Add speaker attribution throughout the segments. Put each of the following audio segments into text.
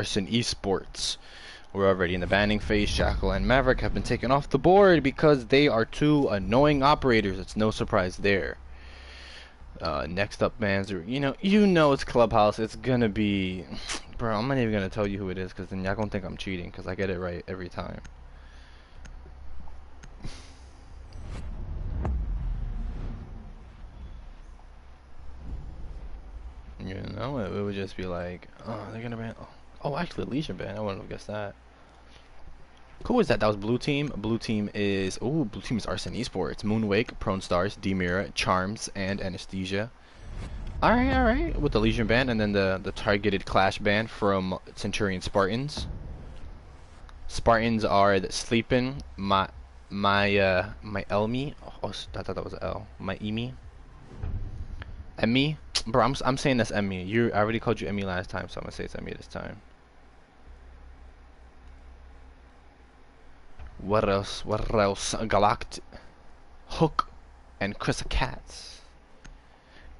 Speaker 1: Arson Esports. We're already in the banning phase. Shackle and Maverick have been taken off the board because they are two annoying operators. It's no surprise there. Next up bans are, you know it's Clubhouse. It's gonna be, bro, I'm not even gonna tell you who it is because then y'all gonna think I'm cheating because I get it right every time. You know, it would just be like, oh, they're gonna ban. Oh, actually, Legion ban. I wouldn't have guessed that. Who is that? That was blue team. Blue team is Arson Esports, Moonwake, Prone Stars, D.I.Y, Charms, and Anesthesia. All right. With the Legion ban and then the targeted clash ban from Centurion Spartans. Spartans are the sleeping. My Elmi. Oh, I thought that was an L. My Emi. Emmy. Bro, I'm saying that's Emmy. I already called you Emmy last time, so I'm gonna say it's Emmy this time. What else? Galact, Hook, and Chris Katz.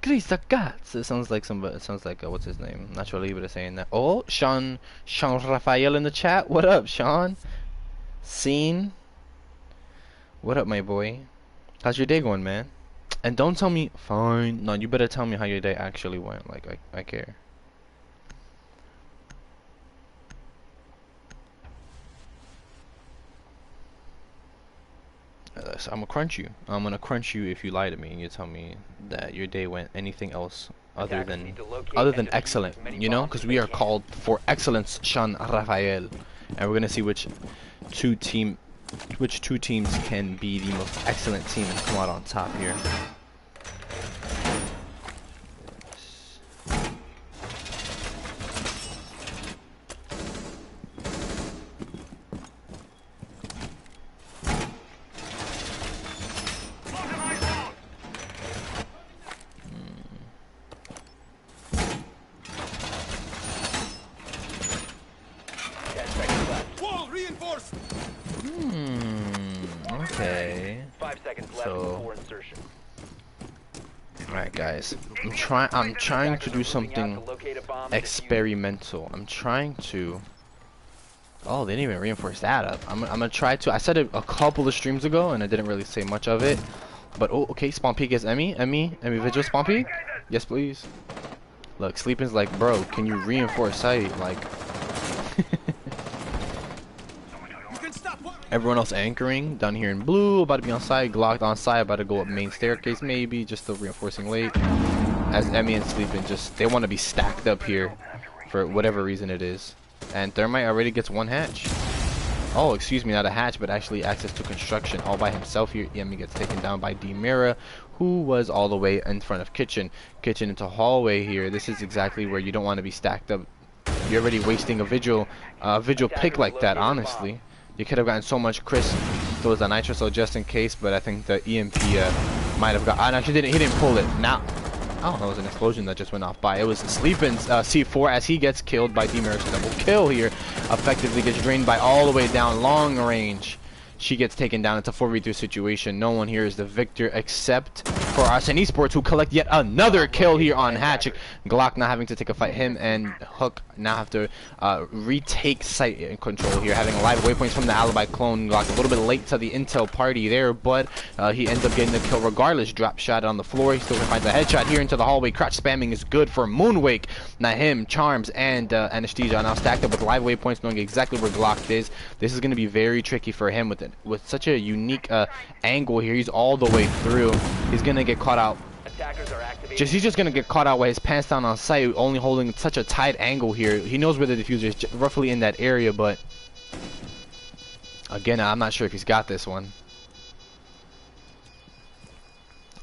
Speaker 1: Chris Katz. It sounds like what's his name? I'm not sure leave it as saying that. Oh, Sean Raphael in the chat. What up, Sean? Scene. What up, my boy? How's your day going, man? And don't tell me fine. No, you better tell me how your day actually went. Like I care. So I'm gonna crunch you. I'm gonna crunch you if you lie to me and you tell me that your day went anything else other than excellent. You know, because we are called for excellence, Sean Raphael, and we're gonna see which two teams can be the most excellent team and come out on top here. Okay.
Speaker 2: 5 seconds left before insertion.
Speaker 1: Alright guys, I'm trying to do something experimental. I'm trying to. Oh, they didn't even reinforce that up. I'm gonna try to. I said it a couple of streams ago and I didn't really say much of it. But oh, okay, spawn peek is Emmy Vigil spawn peek? Yes please. Look, Sleeping's like, bro, can you reinforce site? Like everyone else anchoring down here in blue, about to be on side, Glocked on side, about to go up main staircase maybe, just still reinforcing late. As Emmy and Sleeping they want to be stacked up here for whatever reason it is. And Thermite already gets one hatch. Oh, excuse me, not a hatch, but actually access to construction all by himself here. Emmy gets taken down by D.I.Y, who was all the way in front of Kitchen into hallway here. This is exactly where you don't want to be stacked up. You're already wasting a vigil pick like that, honestly. You could have gotten so much. Chris throws a nitro, so just in case, but I think the EMP might have got. Actually, he didn't pull it. Now, oh, that was an explosion that just went off by. It was Sleepin's C4 as he gets killed by D.I.Y's double kill here. Effectively gets drained by all the way down long range. She gets taken down. It's a 4v3 situation. No one here is the victor except for Arson Esports, who collect yet another kill here on Hatch. Glock not having to take a fight. Him and Hook now have to retake site control here, having live waypoints from the alibi clone. Glock a little bit late to the intel party there, but he ends up getting the kill regardless. Drop shot on the floor. He still finds a headshot here into the hallway. Crouch spamming is good for Moonwake. Now him, Charms, and Anesthesia are now stacked up with live waypoints, knowing exactly where Glock is. This is going to be very tricky for him with such a unique angle here. He's all the way through. He's gonna get caught out. He's just gonna get caught out with his pants down on sight, only holding such a tight angle here. He knows where the diffuser is, roughly in that area, but again, I'm not sure if he's got this one.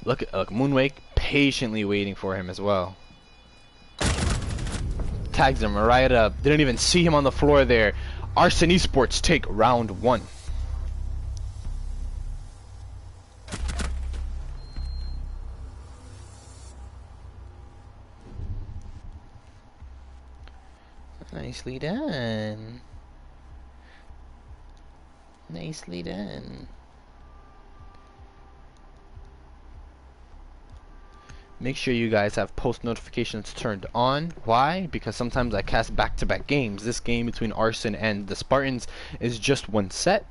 Speaker 1: Look, Moonwake patiently waiting for him as well. Tags him right up. Didn't even see him on the floor there. Arson Esports take round 1. Nicely done. Nicely done. Make sure you guys have post notifications turned on. Why? Because sometimes I cast back-to-back games. This game between Arson and the Spartans is just one set.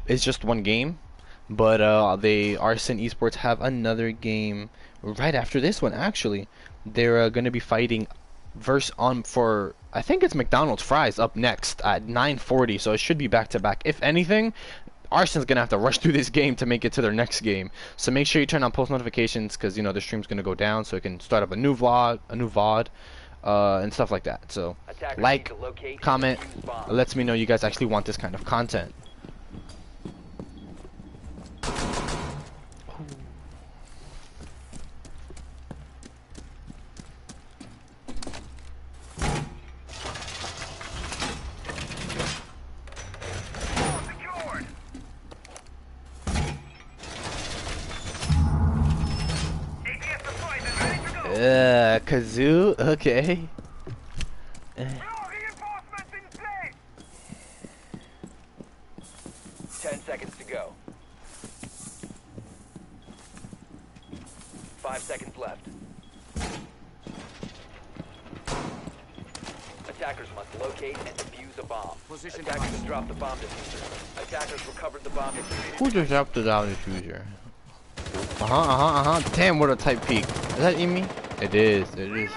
Speaker 1: It's just one game. But the Arson Esports have another game right after this one. Actually, they're going to be fighting for, I think it's McDonald's fries up next at 9:40. So it should be back-to-back. If anything, Arson's gonna have to rush through this game to make it to their next game. So make sure you turn on post notifications, because you know the stream's gonna go down, so it can start up a new vlog, a new VOD, and stuff like that. So like, comment, lets me know you guys actually want this kind of content. Kazoo, okay.
Speaker 2: 10 seconds to go. 5 seconds left. Attackers must locate and defuse a bomb. Attackers have dropped the bomb diffuser. Attackers recovered the bomb diffuser.
Speaker 1: Who just dropped the bomb diffuser? Damn, what a tight peek. Is that Emmy? It is. It is.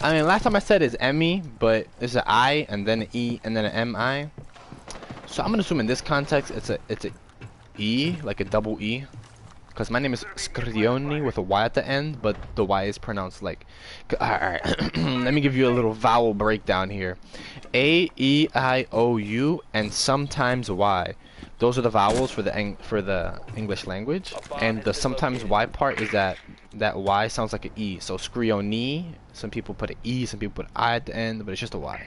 Speaker 1: I mean, last time I said it's Emmy, but it's an I and then an E and then an M-I. So I'm gonna assume in this context it's a E, like a double E, because my name is Scrigaming with a Y at the end, but the Y is pronounced like. Alright, let me give you a little vowel breakdown here. A, E, I, O, U, and sometimes Y. Those are the vowels for the English language, and the sometimes Y part is that Y sounds like an E. So Scrioni, some people put an E, some people put I at the end, but it's just a Y.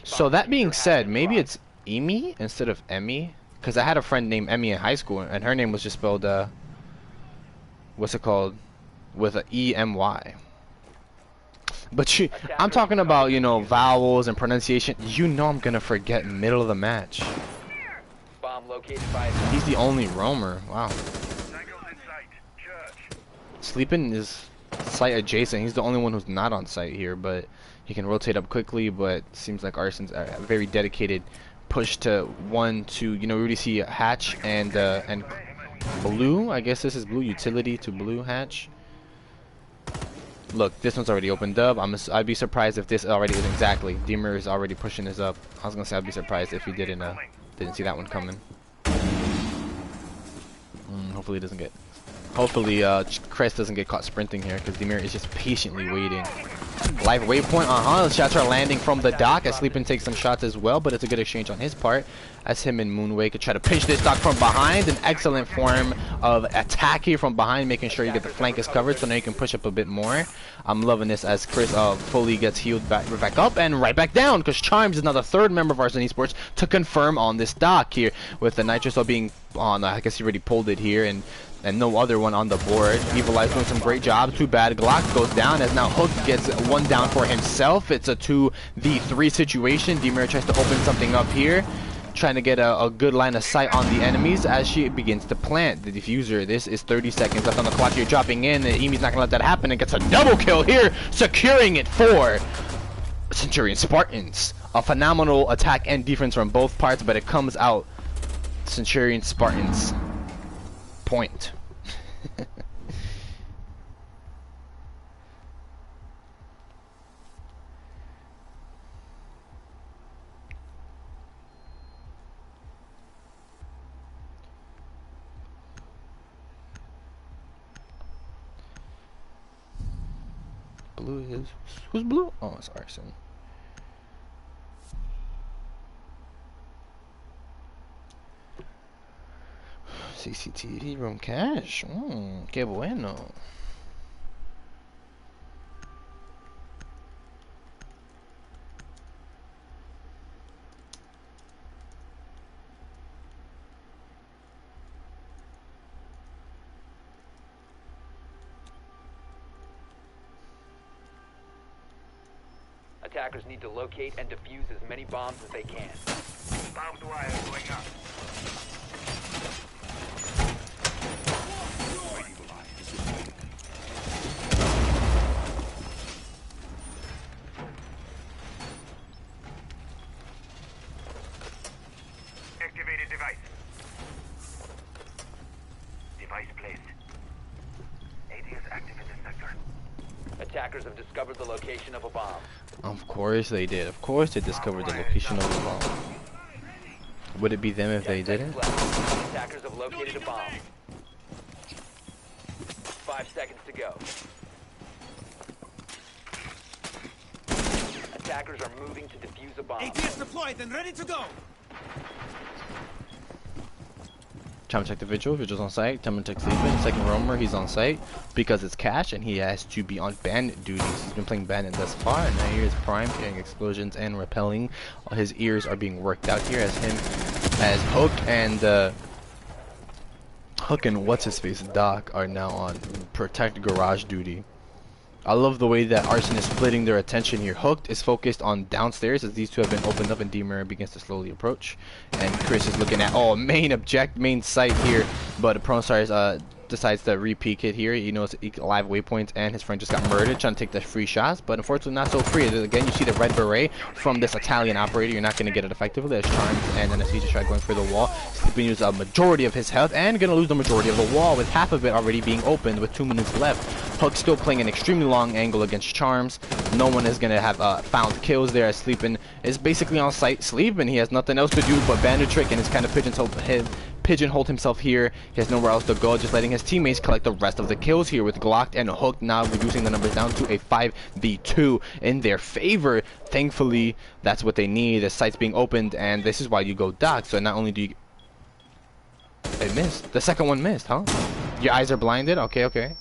Speaker 1: So that being said, maybe it's Emi instead of Emmy, because I had a friend named Emmy in high school, and her name was just spelled what's it called, with a E-M-Y. But I'm talking about, you know, vowels and pronunciation. You know I'm gonna forget middle of the match. He's the only roamer. Wow. Sleeping is site adjacent. He's the only one who's not on site here, but he can rotate up quickly. But seems like Arson's a very dedicated push to 1, 2. You know, we already see hatch and blue. I guess this is blue utility to blue hatch. Look, this one's already opened up. I'd be surprised if this already is exactly. D.I.Y is already pushing this up. I was gonna say I'd be surprised if he didn't see that one coming. Hopefully it doesn't get. Hopefully Chris doesn't get caught sprinting here, because D.I.Y is just patiently waiting. Live waypoint. Shots are landing from the dock as Sleepin takes some shots as well, but it's a good exchange on his part as him and Moonway could try to pinch this dock from behind. An excellent form of attack here from behind, making sure you get the flank is covered, so now you can push up a bit more. I'm loving this as Chris fully gets healed back up and right back down, because Charms is now the third member of Arson Esports to confirm on this dock here, with the Nitro being on. I guess he already pulled it here, and no other one on the board. Evil Eye's doing some great job. Too bad Glock goes down as now Hook gets one down for himself. It's a 2v3 situation. D.I.Y tries to open something up here, trying to get a good line of sight on the enemies as she begins to plant the diffuser. This is 30 seconds left on the clock here, dropping in, and Emi's not gonna let that happen and gets a double kill here, securing it for Centurion Spartans. A phenomenal attack and defense from both parts, but it comes out Centurion Spartans point. Blue is who's blue? Oh, it's Arson. CCTV room cash. Qué bueno.
Speaker 2: Attackers need to locate and defuse as many bombs as they can. Bombed wire going up. Attackers have discovered the location of a bomb.
Speaker 1: Of course they did. Of course they discovered the location of the bomb. Would it be them if they didn't?
Speaker 2: Attackers have located a bomb. 5 seconds to go. Attackers are moving to defuse a bomb.
Speaker 3: ATS deployed and ready to go.
Speaker 1: Time to check the vigil. Vigil's on site. Time to check sleeping. Second roamer, he's on site because it's cash and he has to be on bandit duties. He's been playing bandit thus far, and now here's Prime hearing explosions and repelling. His ears are being worked out here as Hook and what's his face Doc are now on protect garage duty. I love the way that Arson is splitting their attention here. Hooked is focused on downstairs as these two have been opened up and D.I.Y begins to slowly approach. And Chris is looking at main site here, but Pronstar decides to re-peek it here. He knows live waypoints and his friend just got murdered trying to take the free shots, but unfortunately not so free. Again, you see the red beret from this Italian operator. You're not going to get it effectively. There's Charms and Anesthesia try going for the wall. Sleeping uses a majority of his health and going to lose the majority of the wall with half of it already being opened with 2 minutes left. Hook still playing an extremely long angle against Charms. No one is going to have found kills there as Sleepin is basically on site sleeping. He has nothing else to do but bandit trick and is kind of pigeonholed himself here. He has nowhere else to go, just letting his teammates collect the rest of the kills here with Glocked and Hooked now reducing the numbers down to a 5v2 in their favor. Thankfully, that's what they need. The site's being opened, and this is why you go Doc. So not only do you... It missed. The second one missed, huh? Your eyes are blinded? Okay.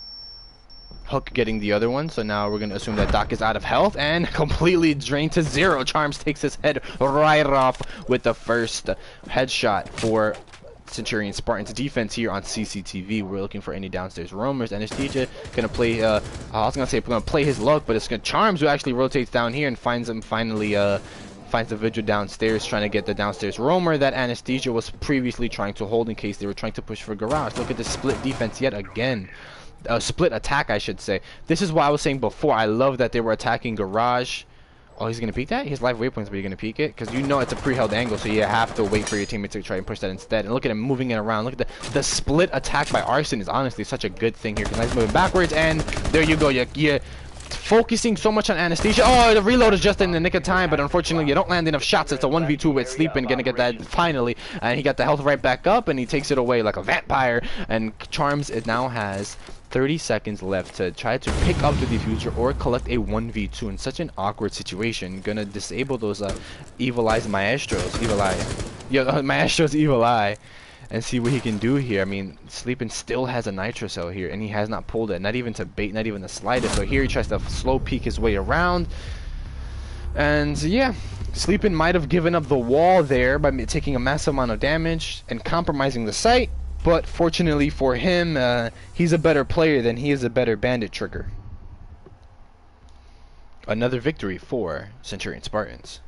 Speaker 1: Hook getting the other one, so now we're gonna assume that Doc is out of health and completely drained to 0. Charms takes his head right off with the first headshot for Centurion Spartans defense here on CCTV. We're looking for any downstairs roamers. Anesthesia gonna play I was gonna say gonna play his luck, but it's gonna Charms who actually rotates down here and finds him finally finds the vigil downstairs, trying to get the downstairs roamer that Anesthesia was previously trying to hold in case they were trying to push for garage. Look at the split defense yet again. Split attack, I should say. This is what I was saying before. I love that they were attacking garage. Oh, he's gonna peek that? He has live waypoints, but you're gonna peek it? Because you know it's a pre-held angle, so you have to wait for your teammates to try and push that instead. And look at him moving it around. Look at the split attack by Arson is honestly such a good thing here. Because he's moving backwards, and there you go. You're focusing so much on Anesthesia. Oh, the reload is just in the nick of time, but unfortunately you don't land enough shots. It's a 1v2 with Sleeping, gonna get that finally. And he got the health right back up, and he takes it away like a vampire. And Charms now has 30 seconds left to try to pick up the diffuser or collect a 1v2 in such an awkward situation. Gonna disable those Evil Eye's Maestros. Maestro's Evil Eye. And see what he can do here. I mean, Sleepin still has a nitro cell here, and he has not pulled it. Not even to bait, not even the slightest. So here he tries to slow peek his way around. And yeah, Sleepin might have given up the wall there by taking a massive amount of damage and compromising the site. But fortunately for him, he's a better player than he is a better bandit trigger. Another victory for Centurion Spartans.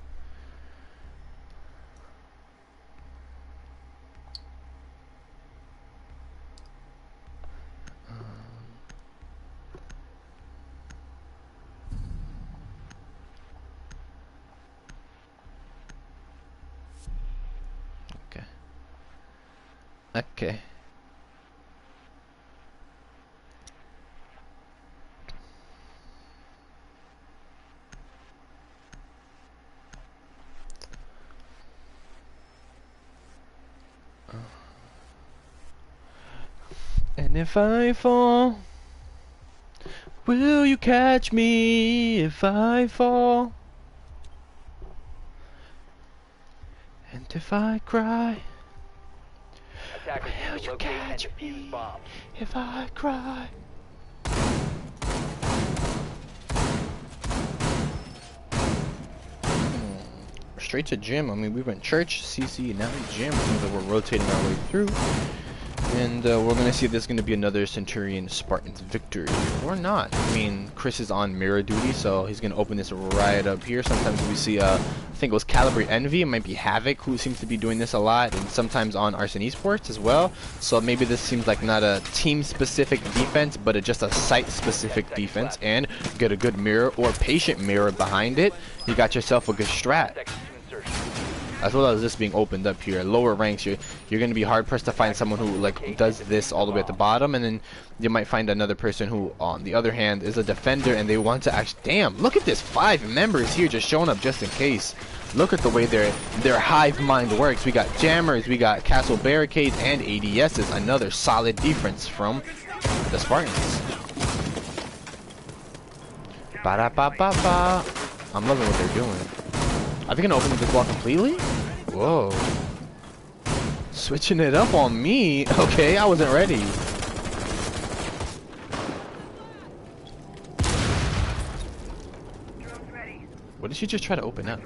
Speaker 1: Okay. And if I fall, will you catch me if I fall? And if I cry, will you catch me if I cry? Straight to gym. I mean, we went church, CC, now gym. Seems like we're rotating our way through. And we're going to see if there's going to be another Centurion Spartans victory or not. I mean, Chris is on mirror duty, so he's going to open this right up here. Sometimes we see, I think it was Calibre Envy, it might be Havoc, who seems to be doing this a lot, and sometimes on Arson Esports as well. So maybe this seems like not a team-specific defense, but just a site-specific defense. And get a good mirror or patient mirror behind it. You got yourself a good strat. as well as this being opened up here. Lower ranks, you're going to be hard pressed to find someone who like does this all the way at the bottom, and then you might find another person who, on the other hand, is a defender and they want to actually. Damn! Look at this, 5 members here just showing up just in case. Look at the way their hive mind works. We got jammers, we got castle barricades, and ADSs. Another solid defense from the Spartans. Ba-da-ba-ba-ba. I'm loving what they're doing. Are they gonna open this wall completely? Whoa. Switching it up on me. Okay, I wasn't ready. What did she just try to open up?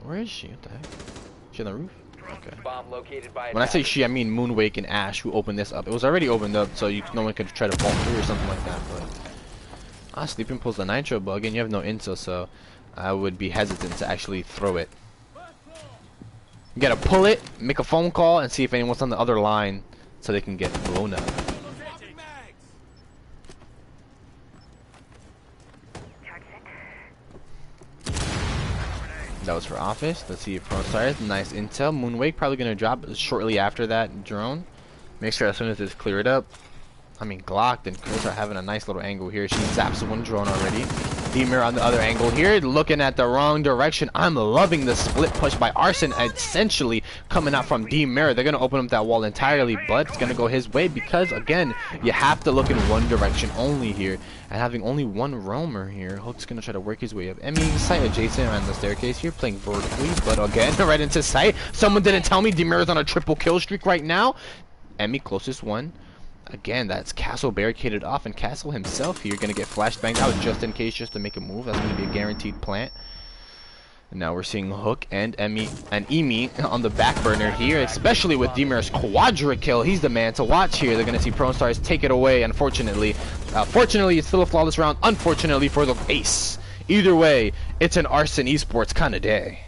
Speaker 1: Where is she? What the heck? She on the roof? Okay.
Speaker 2: Bomb located by
Speaker 1: When I say she, I mean Moonwake and Ash, who opened this up. It was already opened up, so no one could try to vault through or something like that. But Sleeping pulls the nitro bug, and you have no intel, so I would be hesitant to actually throw it. You gotta pull it, make a phone call, and see if anyone's on the other line, so they can get blown up. That was for office. Let's see if Pro starts. Nice intel. Moonwake probably gonna drop shortly after that drone. Make sure as soon as it's cleared up. I mean, Glock and Chris are having a nice little angle here. She zaps one drone already. D.I.Y on the other angle here, looking at the wrong direction. I'm loving the split push by Arson, essentially coming out from D.I.Y. They're gonna open up that wall entirely, but it's gonna go his way because again, you have to look in one direction only here. And having only one roamer here, Hook's gonna try to work his way up. Emmy sight adjacent on the staircase here, playing vertically, but again, right into sight. Someone didn't tell me D.I.Y is on a triple kill streak right now. Emmy closest one. Again, that's Castle barricaded off, and Castle himself here gonna get flashbanged out just in case, just to make a move. That's gonna be a guaranteed plant. And now we're seeing Hook and Emmy on the back burner here, especially with D.I.Y's quadra kill. He's the man to watch here. They're gonna see Prone Stars take it away. Unfortunately, fortunately, it's still a flawless round. Unfortunately for the ace. Either way, it's an Arson Esports kind of day.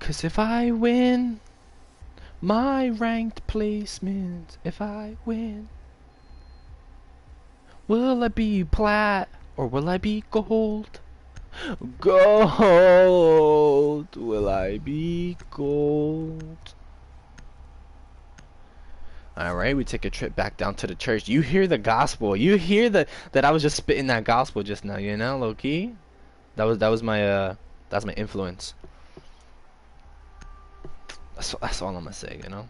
Speaker 1: Cause if I win my ranked placement, if I win, will I be plat or will I be gold? Gold, will I be gold? Alright, we take a trip back down to the church. You hear the gospel. You hear that I was just spitting that gospel just now, you know, low key. That was my influence. That's all I'm gonna say, you know.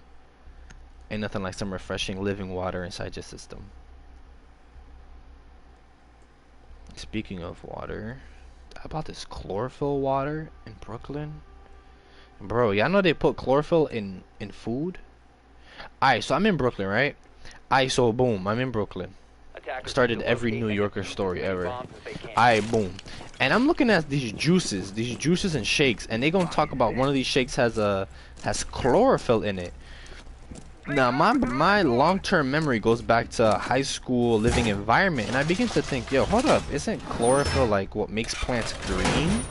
Speaker 1: Ain't nothing like some refreshing living water inside your system. Speaking of water, how about this chlorophyll water in Brooklyn? Bro, y'all know they put chlorophyll in food? Alright, so I'm in Brooklyn, right? Alright, so boom, I'm in Brooklyn. Started every New Yorker story ever. Alright, boom. And I'm looking at these juices and shakes, and they gonna talk about one of these shakes has chlorophyll in it. Now my long-term memory goes back to high school living environment, and I begin to think, yo, hold up, isn't chlorophyll like what makes plants green?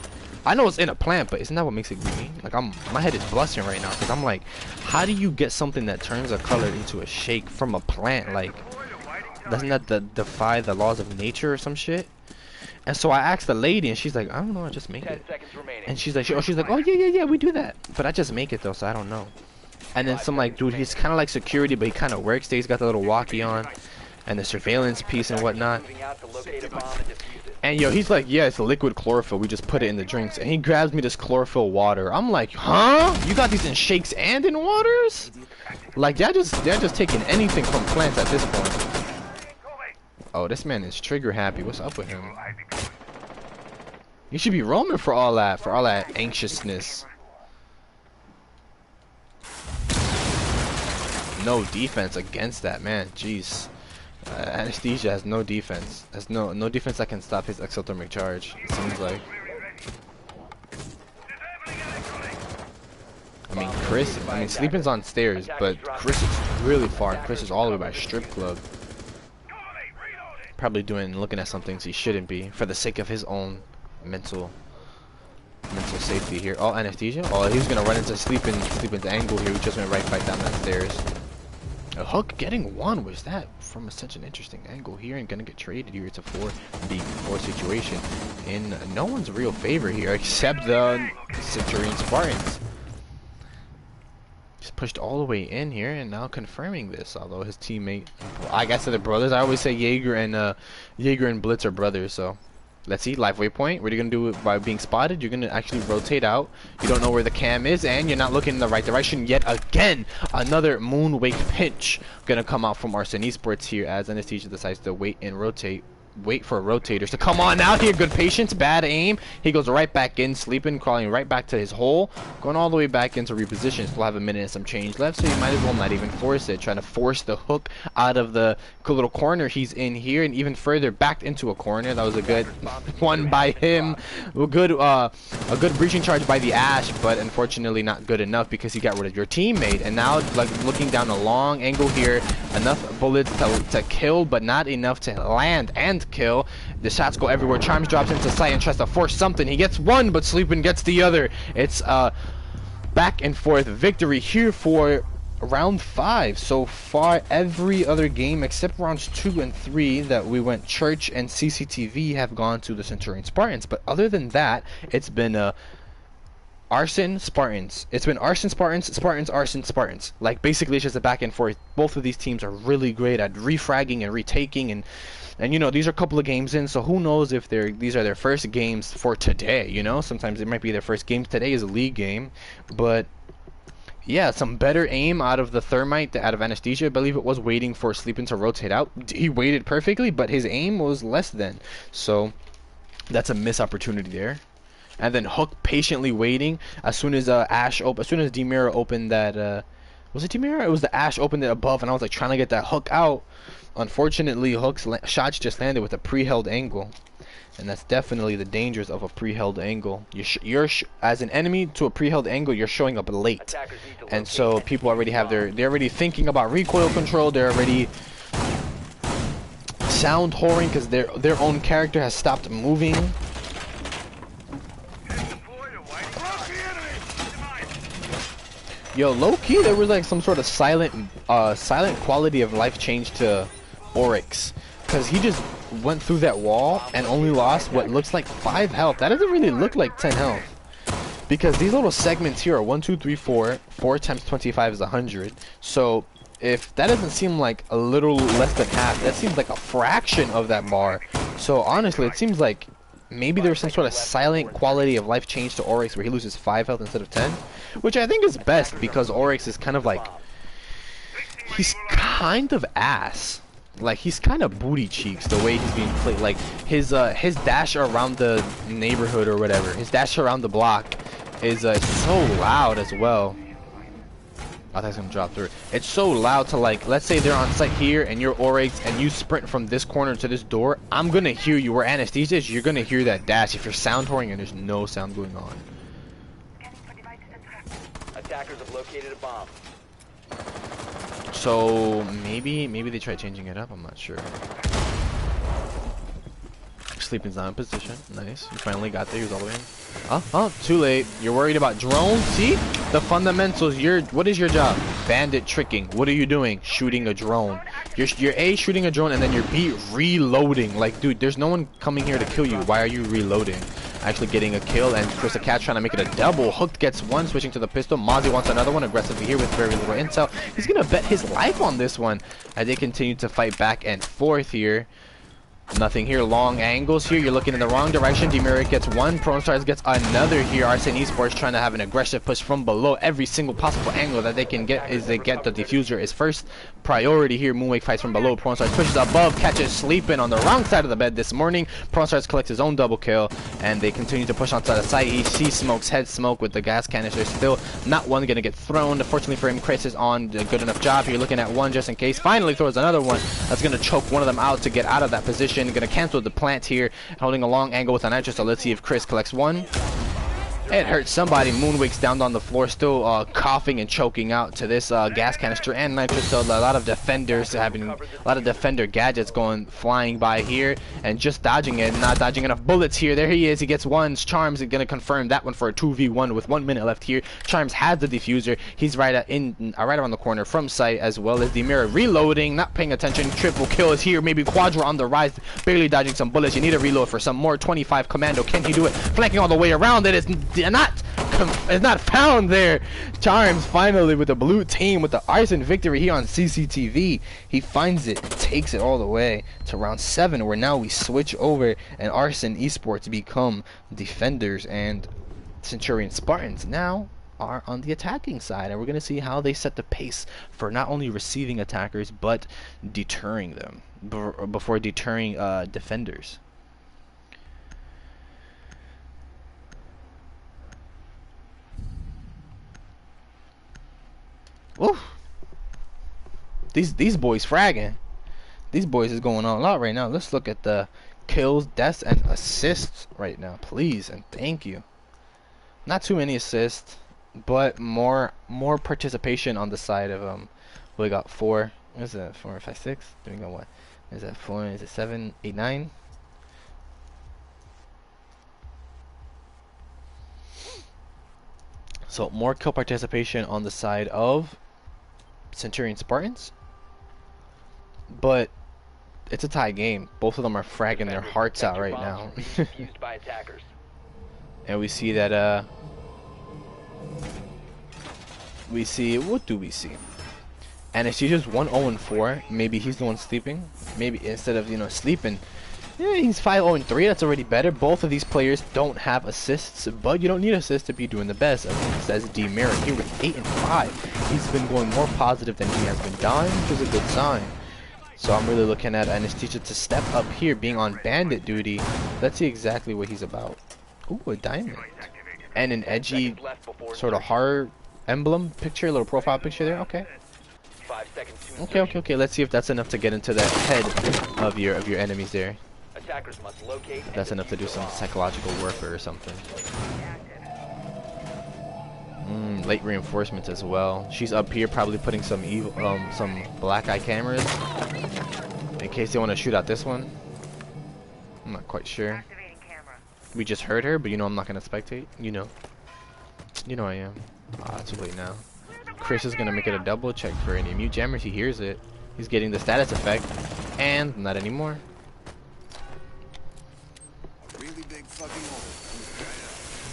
Speaker 1: I know it's in a plant, but isn't that what makes it green? Like my head is blushing right now because I'm like, how do you get something that turns a color into a shake from a plant? Like, doesn't that defy the laws of nature or some shit? And so I asked the lady, and she's like, I don't know, I just make it. And she's like, oh yeah, we do that. But I just make it though, so I don't know. And then some like dude, he's kind of like security, but he kind of works there. He's got the little walkie on, and the surveillance piece and whatnot. And yo, he's like, yeah, it's a liquid chlorophyll. We just put it in the drinks. And he grabs me this chlorophyll water. I'm like, huh? You got these in shakes and in waters? Like they're just taking anything from plants at this point. Oh, this man is trigger happy. What's up with him? You should be roaming for all that anxiousness. No defense against that, man. Jeez. Anesthesia has no defense. Has no defense that can stop his exothermic charge. It seems like. I mean, Chris. I mean, Sleeping's on stairs, but Chris is really far. Chris is all the way by strip club. Probably looking at some things he shouldn't be for the sake of his own mental safety here. Oh, anesthesia. Oh, he was gonna run into Sleeping's angle here. We just went right back down that stairs. Hook getting one. Was that from such an interesting angle here, and gonna get traded here? It's a 4v4 situation in no one's real favor here except the Centurion Spartans. Just pushed all the way in here, and now confirming this. Although his teammate, I guess they're brothers. I always say Jaeger and Blitz are brothers. So let's see, live waypoint. What are you gonna do by being spotted? You're gonna actually rotate out. You don't know where the cam is, and you're not looking in the right direction yet again. Another moonwake pinch gonna come out from Arson Esports here as Anesthesia decides to wait and rotate. Wait for rotators to come on out here. Good patience, bad aim. He goes right back in, sleeping, crawling right back to his hole, going all the way back into reposition. Still have a minute and some change left, so you might as well not even force it. Trying to force the hook out of the little corner he's in here, and even further backed into a corner. That was a good one by him. A good breaching charge by the Ash, but unfortunately not good enough because he got rid of your teammate. And now, like, looking down a long angle here, enough bullets to kill, but not enough to land and kill. The shots go everywhere. Charms drops into sight and tries to force something. He gets one, but Sleepin gets the other. It's back and forth victory here for round 5. So far, every other game except rounds 2 and 3 that we went Church and CCTV have gone to the Centurion Spartans. But other than that, it's been Arson, Spartans. It's been Arson, Spartans, Spartans, Arson, Spartans. Like, basically it's just a back and forth. Both of these teams are really great at refragging and retaking, and you know, these are a couple of games in, so who knows if these are their first games for today, you know? Sometimes it might be their first game. Today is a league game, but yeah, some better aim out of the Thermite, out of Anesthesia, I believe it was, waiting for Sleepin to rotate out. He waited perfectly, but his aim was less than, so that's a missed opportunity there. And then Hook patiently waiting as soon as as soon as D.I.Y opened that was it D.I.Y? It was the Ash opened it above, and I was like trying to get that hook out. Unfortunately, Hook's shots just landed with a pre-held angle, and that's definitely the dangers of a pre-held angle. You're as an enemy to a pre-held angle, you're showing up late, and so people already have they're already thinking about recoil control. They're already sound whoring because their own character has stopped moving. Yo, low-key, there was like some sort of silent quality of life change to Oryx, because he just went through that wall and only lost what looks like 5 health. That doesn't really look like 10 health, because these little segments here are 1, 2, 3, 4. 4 times 25 is 100. So if that doesn't seem like a little less than half, that seems like a fraction of that bar. So honestly, it seems like maybe there's some sort of silent quality of life change to Oryx where he loses 5 health instead of 10, which I think is best because Oryx is kind of like, he's kind of ass. Like, he's kind of booty cheeks the way he's being played. Like, his dash around the neighborhood or whatever, his dash around the block is so loud as well. I thought he was gonna drop through. It's so loud to, like, let's say they're on site here and you're Oryx and you sprint from this corner to this door. I'm gonna hear you. Where Anesthesia is, you're gonna hear that dash if you're sound whoring and there's no sound going on.
Speaker 2: Attackers have located a bomb.
Speaker 1: So maybe they try changing it up. I'm not sure. Sleeping's not in position. Nice. You finally got there. He was all the way in. Oh, too late. You're worried about drones? See? The fundamentals. What is your job? Bandit tricking. What are you doing? Shooting a drone. You're A, shooting a drone, and then you're B, reloading. Like, dude, there's no one coming here to kill you. Why are you reloading? Actually getting a kill, and Chris the Cat trying to make it a double. Hooked gets one, switching to the pistol. Mozzie wants another one aggressively here with very little intel. He's gonna bet his life on this one as they continue to fight back and forth here. Nothing here. Long angles here. You're looking in the wrong direction. D.I.Y gets one. Prone Stars gets another here. Arson Esports trying to have an aggressive push from below. Every single possible angle that they can get is they get the diffuser is first priority here. Moonwake fights from below. Prone Stars pushes above. Catches Sleeping on the wrong side of the bed this morning. Prone Stars collects his own double kill, and they continue to push onto the site. He sees smokes, head smoke with the gas canister. Still not one going to get thrown. Fortunately for him, Chris is on a good enough job here. Looking at one just in case. Finally throws another one. That's going to choke one of them out to get out of that position. Going to cancel the plant here, holding a long angle with an nitrous. So let's see if Chris collects one. It hurts somebody. Moonwake's down on the floor, still coughing and choking out to this gas canister and nitrous. So a lot of defenders having a lot of defender gadgets going flying by here and just dodging it, not dodging enough bullets here. There he is. He gets one. Charms is gonna confirm that one for a 2v1 with 1 minute left here. Charms has the diffuser. He's right around the corner from sight, as well as the mirror reloading, not paying attention. Triple kill is here. Maybe Quadra on the rise, barely dodging some bullets. You need to reload for some more. 25 commando. Can he do it? Flanking all the way around. It's not found there. Charms finally with the blue team with the Arson victory here on CCTV. He finds it, takes it all the way to round 7, where now we switch over and Arson Esports become defenders and Centurion Spartans now are on the attacking side, and we're gonna see how they set the pace for not only receiving attackers but deterring them before deterring defenders. Ooh. These boys fragging. These boys is going on a lot right now. Let's look at the kills, deaths, and assists right now, please and thank you. Not too many assists, but more participation on the side of we got 4. What is that? 4, 5, 6. There we go. What is that? 4? Is it 7, 8, 9? So more kill participation on the side of Centurion Spartans, but it's a tie game. Both of them are fragging their hearts out right now. And we see that what do we see? And it's just 1-0-4. Maybe he's the one sleeping. Maybe instead of sleeping, yeah, he's 5-0-3. That's already better. Both of these players don't have assists, but you don't need assists to be doing the best. As it says D.I.Y here with 8 and 5. He's been going more positive than he has been dying, which is a good sign. So I'm really looking at Anesthesia to step up here, being on bandit duty. Let's see exactly what he's about. Ooh, a diamond. And an edgy sort of heart emblem picture, a little profile picture there. Okay. Okay. Let's see if that's enough to get into the head of your enemies there. That's enough to do some psychological warfare or something. Late reinforcements as well. She's up here probably putting some evil, some black eye cameras in case they want to shoot out this one. I'm not quite sure. We just heard her, but I'm not gonna spectate. You know I am. Too late now. Chris is gonna make it a double check for any mute jammers. He hears it. He's getting the status effect, and not anymore.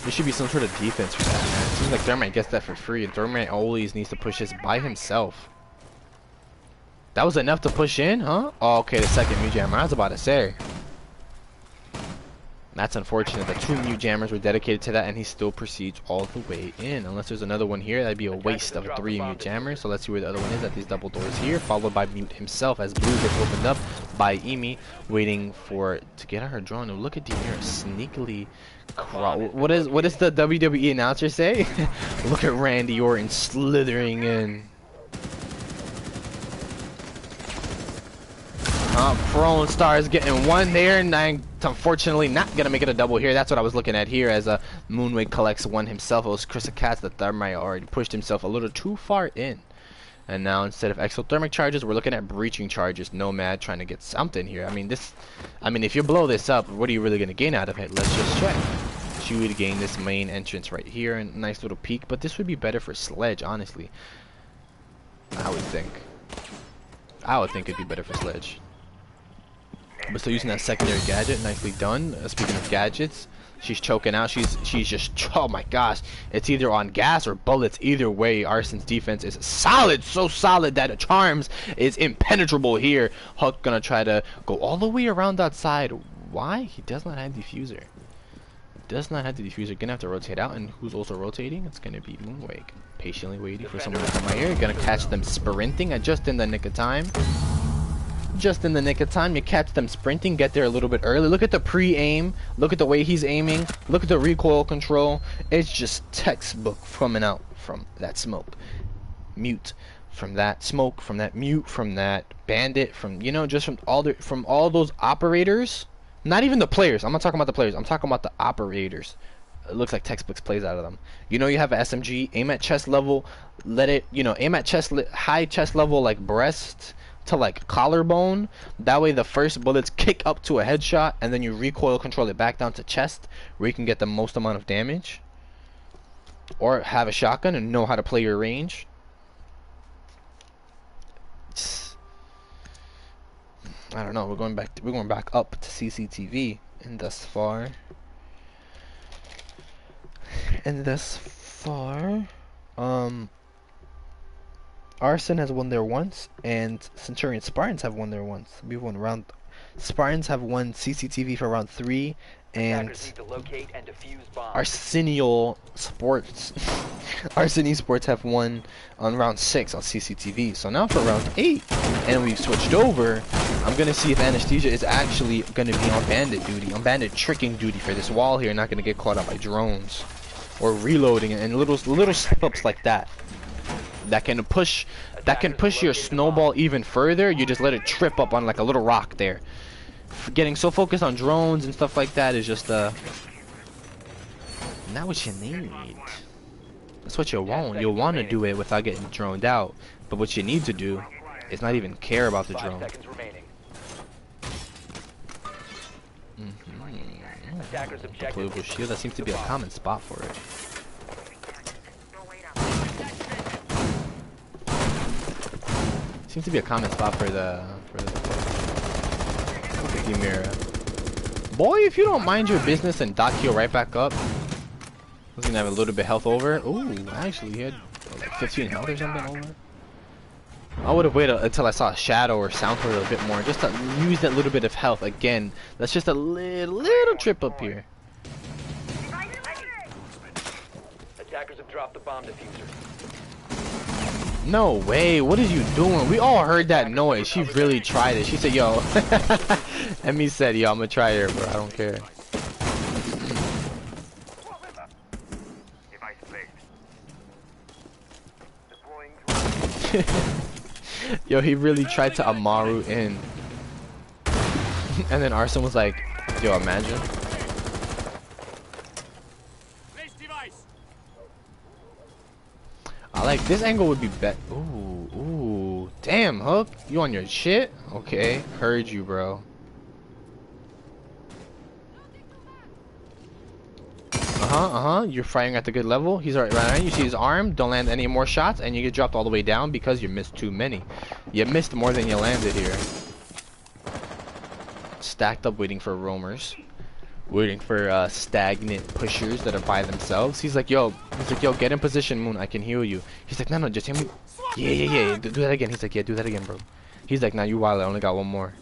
Speaker 1: There should be some sort of defense for that, man. It seems like Thermite gets that for free, and Thermite always needs to push this by himself. That was enough to push in, huh? Oh, okay, the second mute jammer. I was about to say. That's unfortunate. The 2 mute jammers were dedicated to that, and he still proceeds all the way in. Unless there's another one here, that'd be a waste of 3 mute jammers. So let's see where the other one is at these double doors here, followed by mute himself as blue gets opened up by Emi, waiting for to get her drone. And look at D.I.Y sneakily crawl. What does the WWE announcer say? Look at Randy Orton slithering in. Prone Star is getting one there, and I'm unfortunately not gonna make it a double here. That's what I was looking at here, as Moonwake collects one himself. It was Chris Katz that Thermite already pushed himself a little too far in, and now instead of exothermic charges, we're looking at breaching charges. Nomad trying to get something here. I mean, if you blow this up, what are you really gonna gain out of it? Let's just check. She would gain this main entrance right here, and nice little peek. But this would be better for Sledge, honestly. I would think it'd be better for Sledge. But still using that secondary gadget, nicely done. Speaking of gadgets, she's choking out. She's just, oh my gosh, it's either on gas or bullets. Either way, Arson's defense is solid, so solid that Charms is impenetrable here. Huck gonna try to go all the way around that side. Why? He does not have diffuser. Does not have the diffuser. Gonna have to rotate out, and who's also rotating? It's gonna be Moonwake. Patiently waiting for someone to come out here. Gonna catch them sprinting just in the nick of time. Just in the nick of time, you catch them sprinting, get there a little bit early. Look at the pre-aim, look at the way he's aiming, look at the recoil control. It's just textbook coming out from that smoke. Mute from that smoke, from that mute, from that bandit, from just from all those operators. Not even the players. I'm not talking about the players. I'm talking about the operators. it looks like textbooks plays out of them. You know, you have an SMG, aim at chest level, let it, you know, aim at high chest level, like breast to like collarbone. That way the first bullets kick up to a headshot, and then you recoil control it back down to chest, where you can get the most amount of damage. Or have a shotgun and know how to play your range. I don't know. We're going back up to CCTV, and thus far, Arson has won there once, and Centurion Spartans have won there once. We've won round. Spartans have won CCTV for round 3, and Arsenal Sports, Arson Esports have won on round 6 on CCTV. So now for round 8, and we've switched over. I'm gonna see if Anesthesia is actually gonna be on bandit duty, on bandit tricking duty for this wall here, not gonna get caught up by drones or reloading and little slip-ups like that. That can push your snowball even further. You just let it trip up on like a little rock there. Getting so focused on drones and stuff like that is just not what you need. That's what you want. You'll want to do it without getting droned out. But what you need to do is not even care about the drone. Deployable shield. That seems to be a common spot for it. Seems to be a common spot for the Mirror. Boy, if you don't mind your business and dot heal right back up. He's gonna have a little bit health over. Ooh, actually he had like 15 health or something over. I would have waited until I saw a shadow or sound for it a bit more, just to use that little bit of health again. That's just a little trip up here.
Speaker 2: Attackers have dropped the bomb diffuser.
Speaker 1: No way, what are you doing? We all heard that noise. She really tried it. She said, yo. Emmy said, yo, I'm gonna try her, bro. I don't care. Yo, he really tried to Amaru in. And then Arson was like, yo, imagine. I like this angle would be better. Ooh, damn, Hook, you on your shit? Okay, heard you, bro. You're firing at the good level. He's right around. You see his arm. Don't land any more shots, and you get dropped all the way down because you missed too many. You missed more than you landed here. Stacked up, waiting for roamers. Waiting for stagnant pushers that are by themselves. He's like, yo, get in position, Moon. I can heal you. He's like, no, just heal me. Yeah. Do that again. He's like, yeah, do that again, bro. He's like, nah, you wild. I only got one more.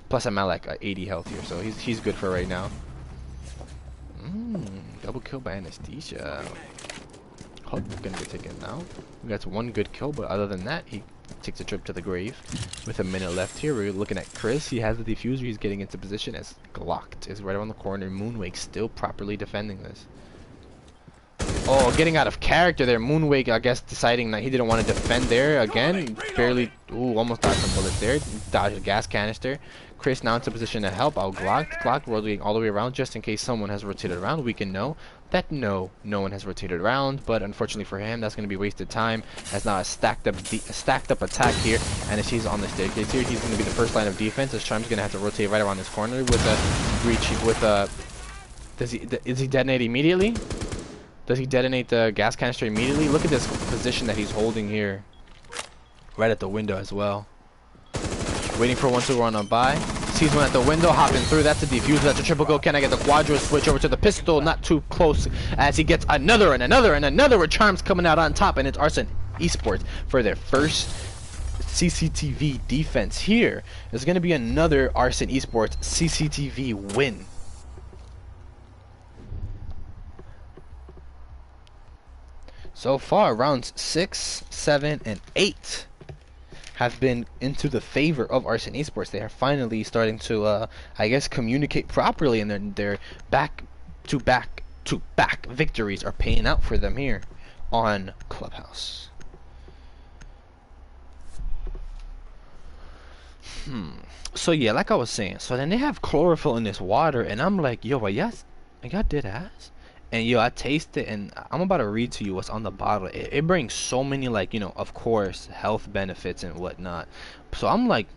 Speaker 1: Plus, I'm at like 80 health here, so he's good for right now. Double kill by Anesthesia. Hook gonna get taken out. We got one good kill, but other than that, he takes a trip to the grave. With a minute left here, we're looking at Chris. He has the diffuser. He's getting into position as Glocked is right around the corner. Moonwake still properly defending this. Oh, getting out of character there. Moonwake, I guess, deciding that he didn't want to defend there again. Barely, almost dodged some bullets there. Dodged a gas canister. Chris now into position to help out Glock rotating all the way around just in case someone has rotated around. We can know that no one has rotated around, but unfortunately for him, that's going to be wasted time. As now a stacked up attack here, and as he's on the staircase here, he's going to be the first line of defense. As Charm's going to have to rotate right around this corner with a breach. Is he detonate immediately? Does he detonate the gas canister immediately? Look at this position that he's holding here, right at the window as well. Waiting for one to run on by. Sees one at the window, hopping through. That's a diffuser. That's a triple kill. Can I get the quadro switch over to the pistol? Not too close as he gets another and another and another. With Charms coming out on top, and it's Arson Esports for their first CCTV defense here. There's going to be another Arson Esports CCTV win. So far, rounds 6, 7, and 8 have been into the favor of Arson Esports. They are finally starting to, I guess, communicate properly, and their back-to-back victories are paying out for them here on Clubhouse. So yeah, like I was saying, so then they have chlorophyll in this water, and I'm like, yo, I got dead ass. And yo, I taste it, and I'm about to read to you what's on the bottle. It brings so many, like, you know, of course, health benefits and whatnot. So I'm like,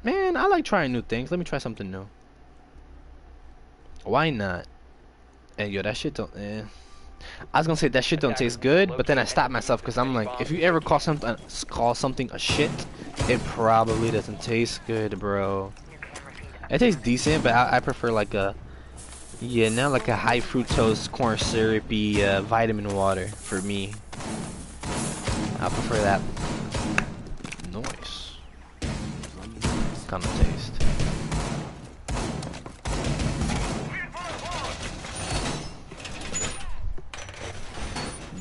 Speaker 1: man, I like trying new things. Let me try something new. Why not? And yo, that shit don't. I was gonna say that shit don't taste good, but then I stopped myself because I'm like, if you ever call something a shit, it probably doesn't taste good, bro. It tastes decent, but I prefer like a, yeah, not like a high fructose corn syrupy vitamin water for me. I prefer that. Nice kind of taste.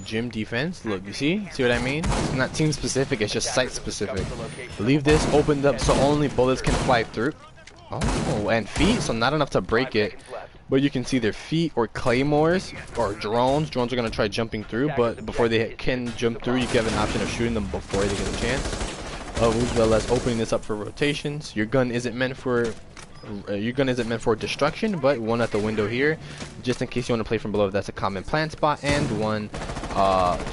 Speaker 1: Gym defense, look, you see what I mean? It's not team specific, it's just site specific. Leave this opened up so only bullets can fly through. Oh, and feet, so not enough to break it, but you can see their feet or claymores or drones. Drones are gonna try jumping through, but before they can jump through, you have an option of shooting them before they get a chance, as well as opening this up for rotations. Your gun isn't meant for destruction, but one at the window here, just in case you want to play from below. That's a common plant spot, and one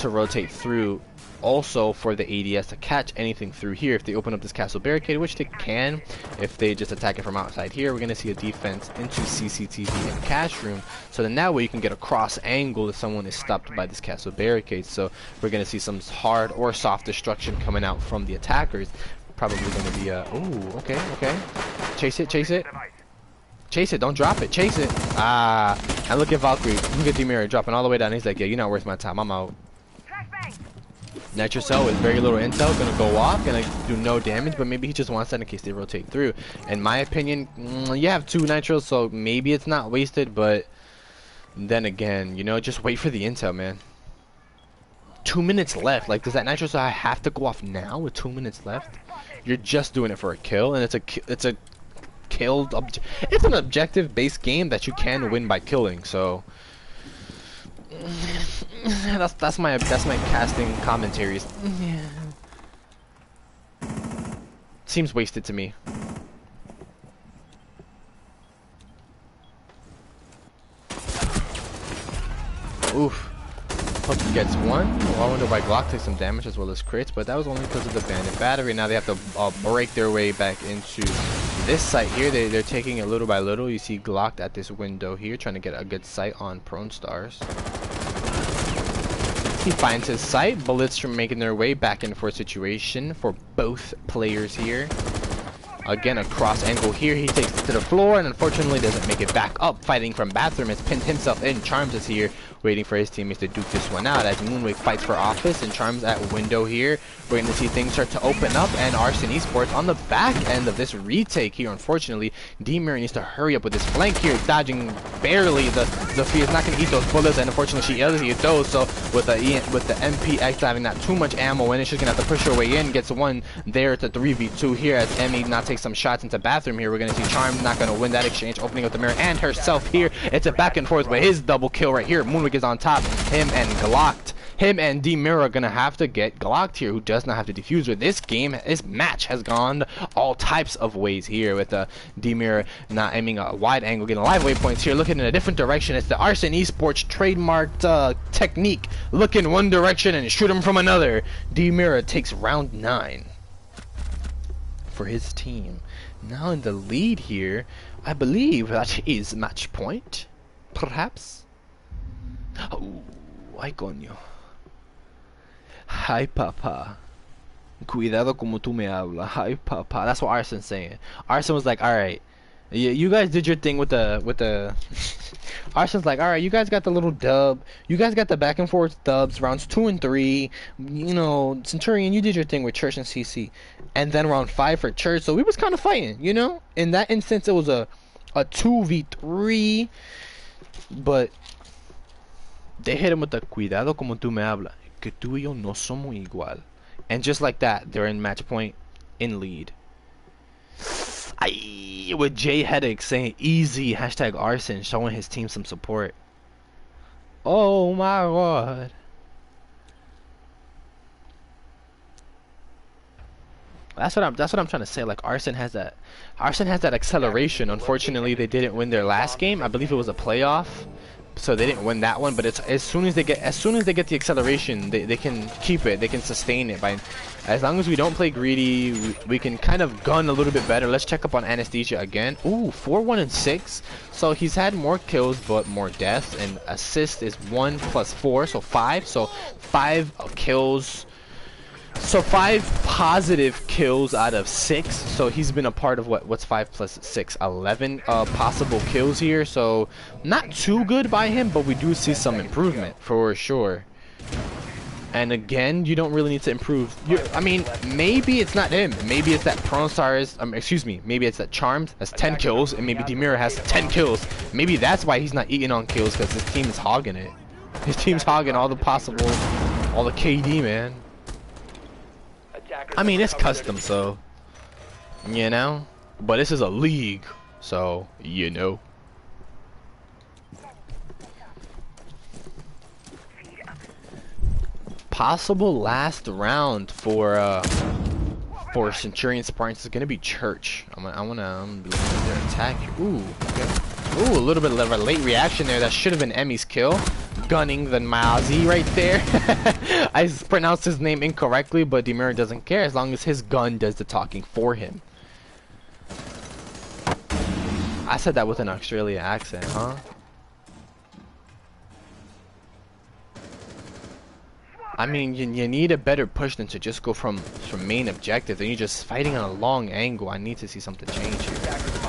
Speaker 1: to rotate through, also for the ADS to catch anything through here if they open up this castle barricade, which they can if they just attack it from outside. Here we're going to see a defense into CCTV and cash room, so then that way you can get a cross angle if someone is stopped by this castle barricade. So we're going to see some hard or soft destruction coming out from the attackers. Probably going to be ooh, okay, chase it, don't drop it, chase it. And look at Valkyrie, look at D.I.Y dropping all the way down. He's like, yeah, you're not worth my time, I'm out. Nitro Cell with very little intel, gonna go off, gonna do no damage, but maybe he just wants that in case they rotate through. In my opinion, you have 2 nitros, so maybe it's not wasted, but then again, you know, just wait for the intel, man. 2 minutes left. Like, does that nitro cell have to go off now with 2 minutes left? You're just doing it for a kill, and it's an objective based game that you can win by killing. So that's my casting commentaries. Seems wasted to me. Oof. Hook gets one. Well, I wonder why Glock takes some damage as well as crits, but that was only because of the bandit battery. Now they have to break their way back into this site here. They're taking it little by little. You see Glock at this window here, trying to get a good sight on Prone Stars. He finds his sight. Bullets are making their way back in for a situation for both players here. Again, a cross angle here. He takes it to the floor and unfortunately doesn't make it back up. Fighting from bathroom, has pinned himself in. Charms is here, waiting for his teammates to duke this one out as Moonwake fights for office, and Charms at window here. We're going to see things start to open up, and Arson Esports on the back end of this retake here. Unfortunately, D.I.Y needs to hurry up with this flank here, dodging barely. The Zofia is not going to eat those bullets, and unfortunately she does eat those. So with the MPX having not too much ammo in it, she's going to have to push her way in. Gets one there. It's a 3v2 here as Emmy not takes some shots into bathroom here. We're going to see Charms not going to win that exchange, opening up the mirror and herself here. It's a back and forth, but his double kill right here. Moonwake is on top. Him and Glocked. Him and D.I.Y are gonna have to get Glocked here, who does not have the diffuser. This match has gone all types of ways here, with D.I.Y not aiming a wide angle, getting live waypoints here, looking in a different direction. It's the Arson Esports trademarked technique. Look in one direction and shoot him from another. D.I.Y takes round 9 for his team. Now in the lead here, I believe that is match point, perhaps. Oh, ay coño. Hi, papa. Cuidado como tú me hablas. Hi, papa. That's what Arson's saying. Arson was like, alright, you guys did your thing with the Arson's like, alright, you guys got the little dub. You guys got the back and forth dubs, rounds 2 and 3. You know, Centurion, you did your thing with Church and CC. And then round 5 for Church. So we was kind of fighting, you know? In that instance, it was a 2v3. But they hit him with the cuidado como tú me hablas. Que tú y yo no somos igual. And just like that, they're in match point in lead. With Jay Headache saying easy, hashtag Arson, showing his team some support. Oh my god. That's what I'm trying to say. Like, Arson has that acceleration. Unfortunately, they didn't win their last game. I believe it was a playoff. so they didn't win that one. But it's as soon as they get the acceleration, they can keep it, they can sustain it. By as long as we don't play greedy, we can kind of gun a little bit better. Let's check up on Anesthesia again. Ooh, 4, 1, and 6. So he's had more kills but more deaths, and assist is 1 plus 4, so 5. So 5 kills. So 5 positive kills out of 6. So he's been a part of what's 5 plus 6, 11 possible kills here. So not too good by him, but we do see some improvement for sure. And again, you don't really need to improve. I mean, maybe it's not him. Maybe it's that Pronstar excuse me. Maybe it's that Charmed has 10 kills, and maybe D.I.Y has 10 kills. Maybe that's why he's not eating on kills, because his team is hogging it. His team's hogging all the KD, man. I mean, it's custom, so you know. But this is a league, so you know. Possible last round for Centurion Spartans is gonna be Church. I wanna be looking at their attack here. Ooh, okay. Ooh, a little bit of a late reaction there. That should have been Emmy's kill. Gunning the Mazi right there. I pronounced his name incorrectly, but D.I.Y doesn't care as long as his gun does the talking for him. I said that with an Australian accent, huh? I mean, you need a better push than to just go from main objective. Then you're just fighting on a long angle. I need to see something change here.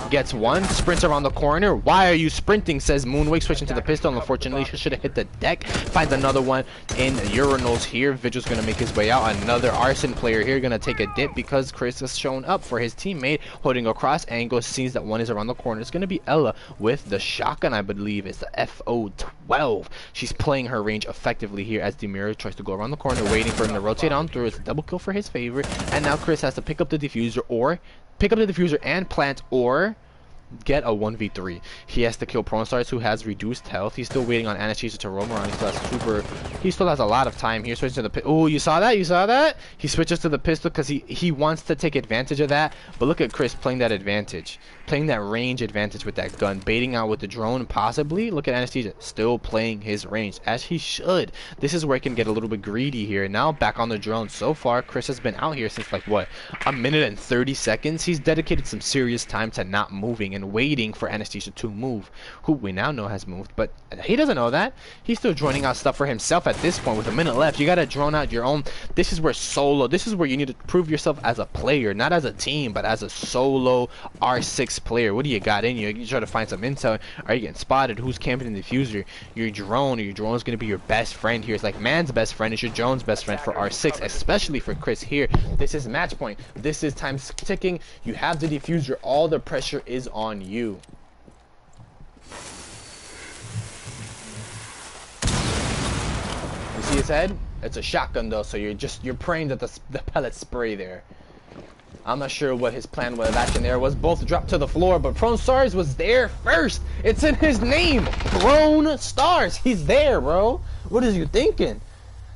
Speaker 1: Gets one, sprints around the corner. Why are you sprinting? Says Moonwake, switching to the pistol. Unfortunately, she should have hit the deck. Finds another one in urinals here. Vigil's gonna make his way out. Another Arson player here gonna take a dip because Chris has shown up for his teammate, holding a cross angle. Sees that one is around the corner. It's gonna be Ella with the shotgun, I believe. It's the FO12. She's playing her range effectively here as D.I.Y tries to go around the corner, waiting for him to rotate on through. It's a double kill for his favor, and now Chris has to pick up the diffuser and plant, or get a 1v3. He has to kill Pronstar, who has reduced health. He's still waiting on Anesthesia to roam around. He still has a lot of time here. Switches to the oh, you saw that? He switches to the pistol because he wants to take advantage of that. But look at Chris playing that advantage, playing that range advantage with that gun, baiting out with the drone possibly. Look at Anesthesia still playing his range as he should. This is where he can get a little bit greedy here. Now back on the drone. So far Chris has been out here since like what, a minute and 30 seconds. He's dedicated some serious time to not moving and waiting for Anesthesia to move, who we now know has moved, but he doesn't know that. He's still droning out stuff for himself at this point with a minute left. You gotta drone out your own. This is where you need to prove yourself as a player, not as a team, but as a solo R6 player. What do you got in you? You try to find some intel. Are you getting spotted? Who's camping in the diffuser? Your drone is gonna be your best friend here. It's like man's best friend is your drone's best friend for R6, especially for Chris here. This is match point. This is time ticking. You have the diffuser. All the pressure is on you. You see his head? It's a shotgun though, so you're praying that the pellets spray there. I'm not sure what his plan of action there was. Both dropped to the floor, but Prone Stars was there first. It's in his name, Prone Stars. He's there, bro. What is you thinking?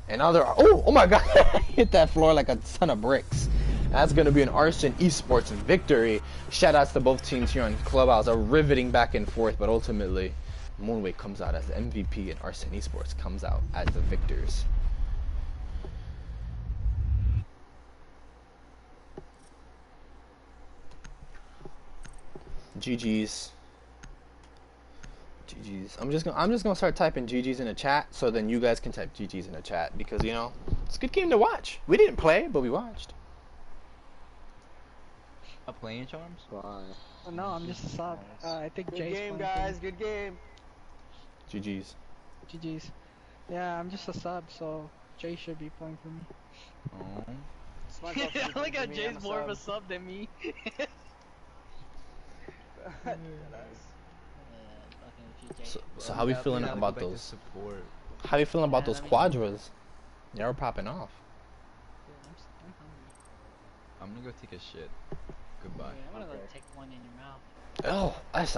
Speaker 1: Another oh my god, hit that floor like a ton of bricks. That's going to be an Arson Esports victory. Shoutouts to both teams here on Clubhouse. A riveting back and forth, but ultimately, Moonwake comes out as the MVP and Arson Esports comes out as the victors. GG's. GG's. I'm just gonna start typing GG's in the chat, so then you guys can type GG's in the chat, because you know it's a good game to watch. We didn't play, but we watched.
Speaker 3: Playing charms?
Speaker 4: Why?
Speaker 5: Oh, no, I'm just a sub. I think
Speaker 4: Good
Speaker 5: Jay's
Speaker 4: game,
Speaker 5: playing
Speaker 4: guys. Good game.
Speaker 1: GG's.
Speaker 5: GG's. Yeah, I'm just a sub, so Jay should be playing for me.
Speaker 3: Oh.
Speaker 5: Look at Jay's more of a sub than me.
Speaker 1: So how we feeling about those? How you feeling about those quadras? They were popping off.
Speaker 3: I'm gonna go take a shit. Goodbye.
Speaker 5: I'm gonna go take one in your mouth.
Speaker 1: Oh, that's